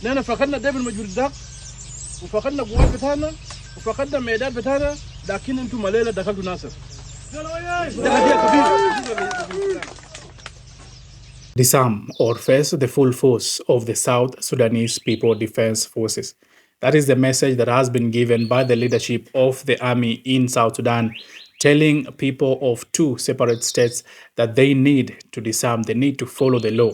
لأن فقدنا دبل المجهودات وفقدنا قوات بتاعنا وفقدنا ميدان بتاعنا، لكن انتم الليله دخلتوا ناصر. Disarm or face the full force of the South Sudanese People Defense Forces. That is the message that has been given by the leadership of the army in South Sudan, telling people of two separate states that they need to disarm, they need to follow the law.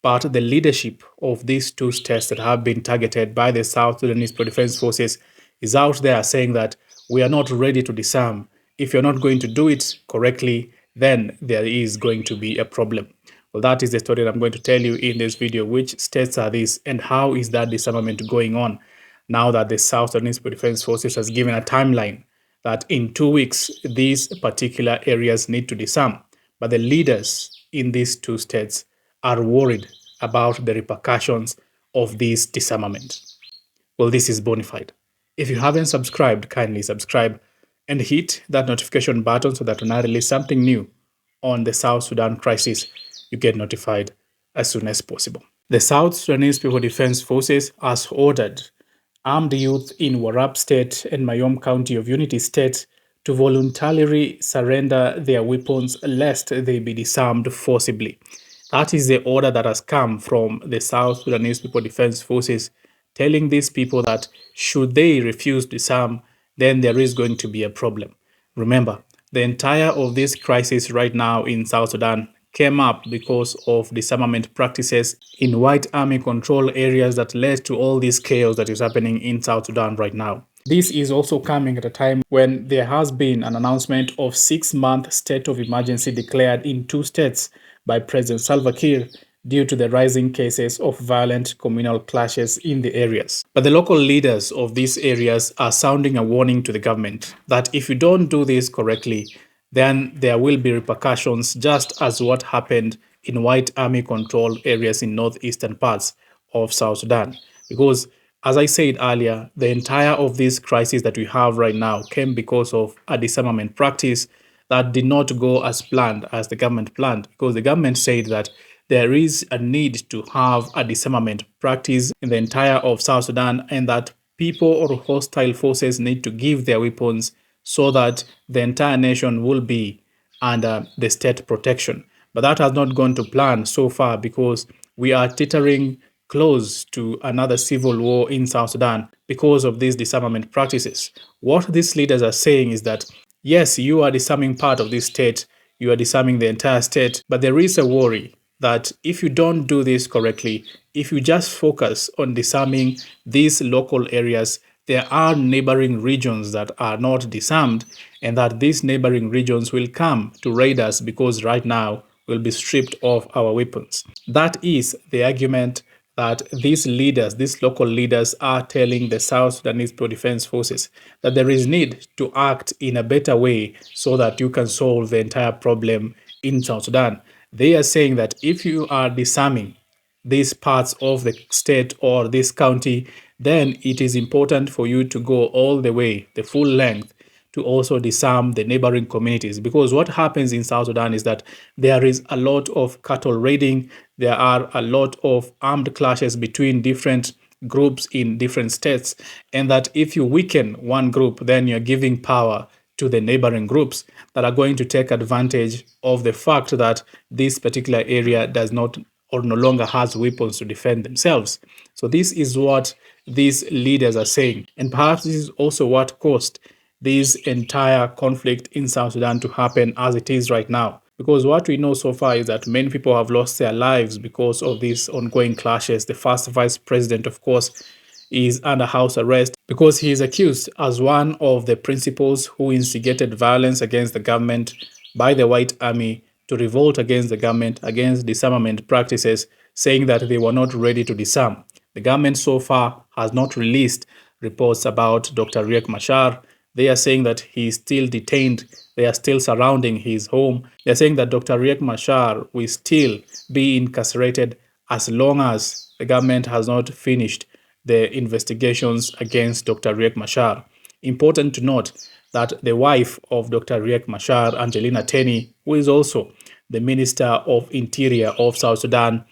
But the leadership of these two states that have been targeted by the South Sudanese People Defense Forces is out there saying that we are not ready to disarm. If you're not going to do it correctly, then there is going to be a problem. Well, that is the story that I'm going to tell you in this video. Which states are these and how is that disarmament going on now that the South Sudanese Defense Forces has given a timeline that in 2 weeks these particular areas need to disarm. But the leaders in these two states are worried about the repercussions of this disarmament. Well, this is bona fide. If you haven't subscribed, kindly subscribe and hit that notification button so that when I release something new on the South Sudan crisis, you get notified as soon as possible. The South Sudanese People Defense Forces has ordered armed youth in Warrap State and Mayom County of Unity State to voluntarily surrender their weapons lest they be disarmed forcibly. That is the order that has come from the South Sudanese People Defense Forces, telling these people that should they refuse to disarm, then there is going to be a problem. Remember, the entire of this crisis right now in South Sudan came up because of disarmament practices in white army control areas that led to all this chaos that is happening in South Sudan right now. This is also coming at a time when there has been an announcement of 6-month state of emergency declared in 2 states by President Salva Kiir due to the rising cases of violent communal clashes in the areas. But the local leaders of these areas are sounding a warning to the government that if you don't do this correctly, then there will be repercussions, just as what happened in white army controlled areas in northeastern parts of South Sudan. Because, as I said earlier, the entire of this crisis that we have right now came because of a disarmament practice that did not go as planned, as the government planned, because the government said that there is a need to have a disarmament practice in the entire of South Sudan and that people or hostile forces need to give their weapons so that the entire nation will be under the state protection. But that has not gone to plan so far because we are teetering close to another civil war in South Sudan because of these disarmament practices. What these leaders are saying is that, yes, you are disarming part of this state, you are disarming the entire state, but there is a worry that if you don't do this correctly, if you just focus on disarming these local areas, there are neighboring regions that are not disarmed, and that these neighboring regions will come to raid us because right now we'll be stripped of our weapons. That is the argument that these leaders, these local leaders, are telling the South Sudanese People Defense Forces that there is need to act in a better way so that you can solve the entire problem in South Sudan. They are saying that if you are disarming these parts of the state or this county, then it is important for you to go all the way, the full length, to also disarm the neighboring communities. Because what happens in South Sudan is that there is a lot of cattle raiding, there are a lot of armed clashes between different groups in different states, and that if you weaken one group, then you're giving power to the neighboring groups that are going to take advantage of the fact that this particular area does not or no longer has weapons to defend themselves. So this is what these leaders are saying. And perhaps this is also what caused this entire conflict in South Sudan to happen as it is right now. Because what we know so far is that many people have lost their lives because of these ongoing clashes. The first vice president, of course, is under house arrest because he is accused as one of the principals who instigated violence against the government by the White Army to revolt against the government, against disarmament practices, saying that they were not ready to disarm. The government so far has not released reports about Dr. Riek Machar. They are saying that he is still detained. They are still surrounding his home. They are saying that Dr. Riek Machar will still be incarcerated as long as the government has not finished the investigations against Dr. Riek Machar. Important to note that the wife of Dr. Riek Machar, Angelina Teny, who is also the Minister of Interior of South Sudan,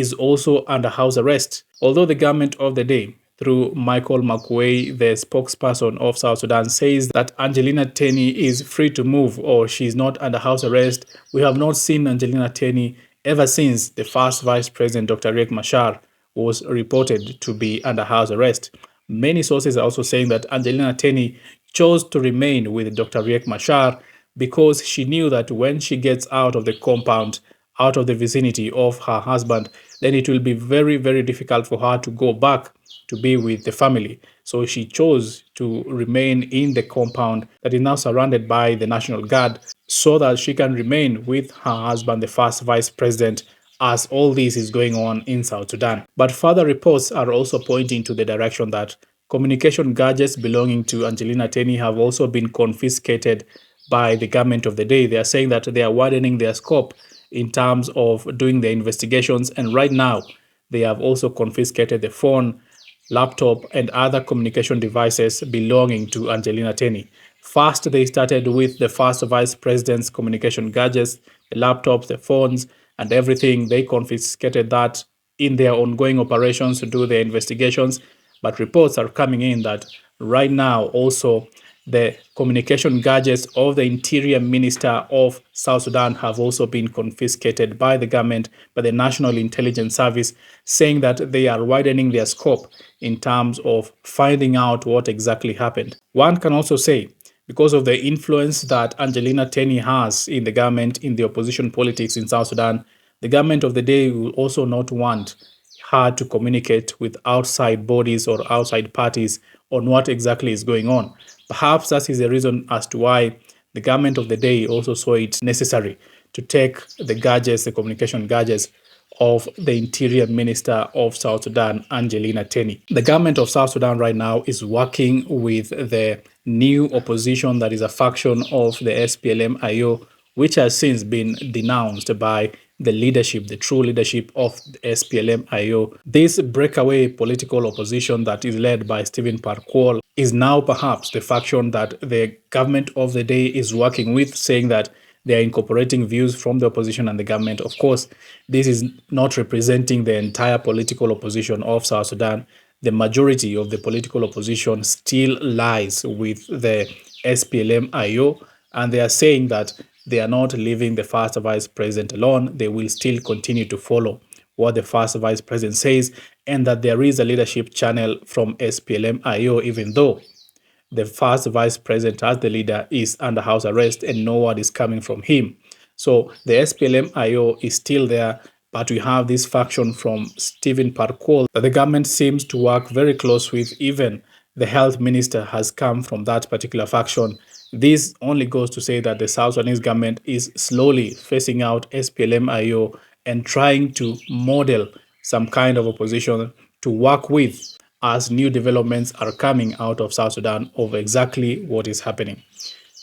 is also under house arrest. Although the government of the day, through Michael Makuei, the spokesperson of South Sudan, says that Angelina Teny is free to move or she's not under house arrest, we have not seen Angelina Teny ever since the first Vice President, Dr. Riek Machar, was reported to be under house arrest. Many sources are also saying that Angelina Teny chose to remain with Dr. Riek Machar because she knew that when she gets out of the compound, out of the vicinity of her husband, then it will be very, very difficult for her to go back to be with the family. So she chose to remain in the compound that is now surrounded by the National Guard so that she can remain with her husband, the first vice president, as all this is going on in South Sudan. But further reports are also pointing to the direction that communication gadgets belonging to Angelina Teny have also been confiscated by the government of the day. They are saying that they are widening their scope in terms of doing their investigations, and right now they have also confiscated the phone, laptop, and other communication devices belonging to Angelina Teny. First, they started with the first vice president's communication gadgets, the laptops, the phones, and everything. They confiscated that in their ongoing operations to do their investigations. But reports are coming in that right now also the communication gadgets of the Interior Minister of South Sudan have also been confiscated by the government, by the National Intelligence Service, saying that they are widening their scope in terms of finding out what exactly happened. One can also say, because of the influence that Angelina Teny has in the government, in the opposition politics in South Sudan, the government of the day will also not want her to communicate with outside bodies or outside parties on what exactly is going on. Perhaps that is the reason as to why the government of the day also saw it necessary to take the gadgets, the communication gadgets of the Interior Minister of South Sudan, Angelina Teny. The government of South Sudan right now is working with the new opposition that is a faction of the SPLM-IO, which has since been denounced by the leadership, the true leadership of the SPLM-IO. This breakaway political opposition that is led by Stephen Parkour is now perhaps the faction that the government of the day is working with, saying that they are incorporating views from the opposition and the government. Of course, this is not representing the entire political opposition of South Sudan. The majority of the political opposition still lies with the SPLM-IO, and they are saying that they are not leaving the first vice president alone. They will still continue to follow what the first vice president says, and that there is a leadership channel from SPLM-IO, even though the first vice president as the leader is under house arrest and no word is coming from him. So the SPLM-IO is still there, but we have this faction from Stephen Parkour that the government seems to work very close with. Even the health minister has come from that particular faction. This only goes to say that the South Sudanese government is slowly phasing out SPLM-IO and trying to model some kind of opposition to work with as new developments are coming out of South Sudan of exactly what is happening.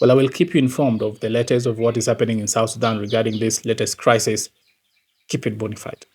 Well, I will keep you informed of the latest of what is happening in South Sudan regarding this latest crisis. Keep it bona fide.